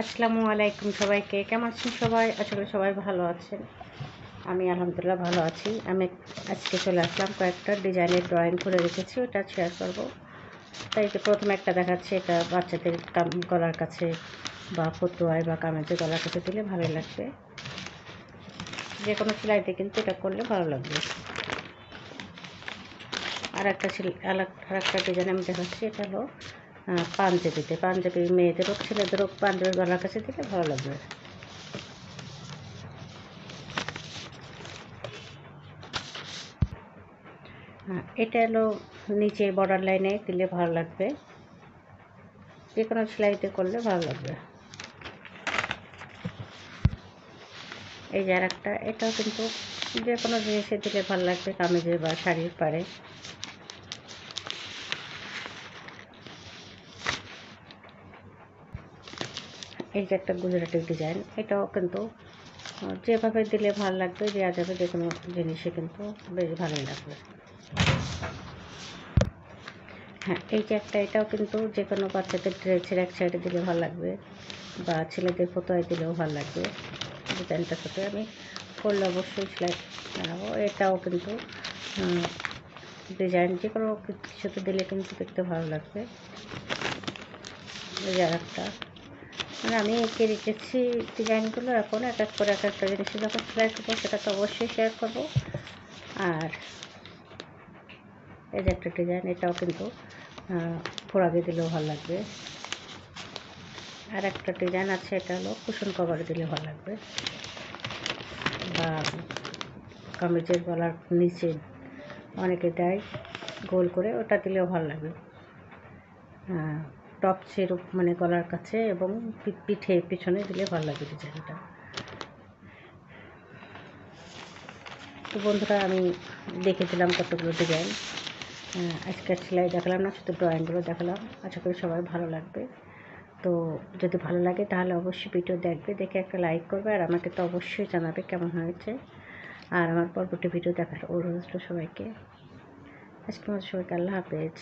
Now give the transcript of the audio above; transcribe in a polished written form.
আসসালামু আলাইকুম সবাইকে। কেমন আছেন সবাই? আসলে সবাই ভালো আছেন। আমি আলহামদুলিল্লাহ ভালো আছি। আমি আজকে চলে আসলাম, কয়েকটা ডিজাইনের ড্রয়িং করে রেখেছি, ওটা শেয়ার করব। তাই প্রথমে একটা দেখাচ্ছি, এটা বাচ্চাদের গলার কাছে বা ফতুয়ায় বা কামেজের গলার কাছে দিলে ভালো লাগবে। যে কোনো সেলাইতে কিন্তু এটা করলে ভালো লাগবে। আর একটা ডিজাইন আমি দেখাচ্ছি, এটা হলো পাঞ্জাবি মেয়েদের হোক ছেলেদের হোক পাঞ্জাবির গলার কাছে দিলে ভালো লাগবে। এটা হলো নিচে বর্ডার লাইনে দিলে ভালো লাগবে, যে কোনো সেলাইতে করলে ভালো লাগবে। এই যে আর একটা, এটাও কিন্তু যে কোনো জিনিসে দিলে ভালো লাগবে, কামিজে বা শাড়ির পাড়ে। এই যে একটা গুজরাটি ডিজাইন, এটাও কিন্তু যেভাবে দিলে ভালো লাগবে, দেওয়া যাবে যে কোনো জিনিসে, কিন্তু বেশ ভালোই লাগবে। হ্যাঁ, এই যে একটা, এটাও কিন্তু যে কোনো বাচ্চাদের ড্রেসের এক সাইডে দিলে ভালো লাগবে বা ছেলেদের ফটোয় দিলেও ভালো লাগবে। ডিজাইনটার সাথে আমি করলে অবশ্যই সেলাই বানাবো। এটাও কিন্তু ডিজাইন যে কোনো কিছুতে দিলে কিন্তু দেখতে ভালো লাগবে। এই আর একটা, মানে আমি এঁকে রেখেছি ডিজাইনগুলো, এখন এক এক করে এক একটা জিনিসে যখন সেলাই করবো সেটা তো অবশ্যই শেয়ার করবো। আর এই যে একটা ডিজাইন, এটাও কিন্তু ফোড়াগে দিলেও ভালো লাগবে। আর একটা ডিজাইন আছে, এটা হলো কুশন কভারে দিলে ভালো লাগবে, বা কামিজের গলার নিচে অনেকে দেয় গোল করে, ওটা দিলেও ভালো লাগবে। টপ সেরূপ মানে গলার কাছে এবং পিঠে পিছনে দিলে ভালো লাগবে ডিজাইনটা। তো বন্ধুরা, আমি দেখে দিলাম কতগুলো ডিজাইন। আজকে সেলাই দেখালাম না, শুধু ড্রয়িংগুলো দেখালাম। আশা করি সবাই ভালো লাগবে। তো যদি ভালো লাগে তাহলে অবশ্যই ভিডিও দেখবে, দেখে একটা লাইক করবে, আর আমাকে তো অবশ্যই জানাবে কেমন হয়েছে। আর আমার পরবর্তী ভিডিও দেখার অনুরোধ সবাইকে। আজকে আমাদের সবাইকে আল্লাহ হাফেজ।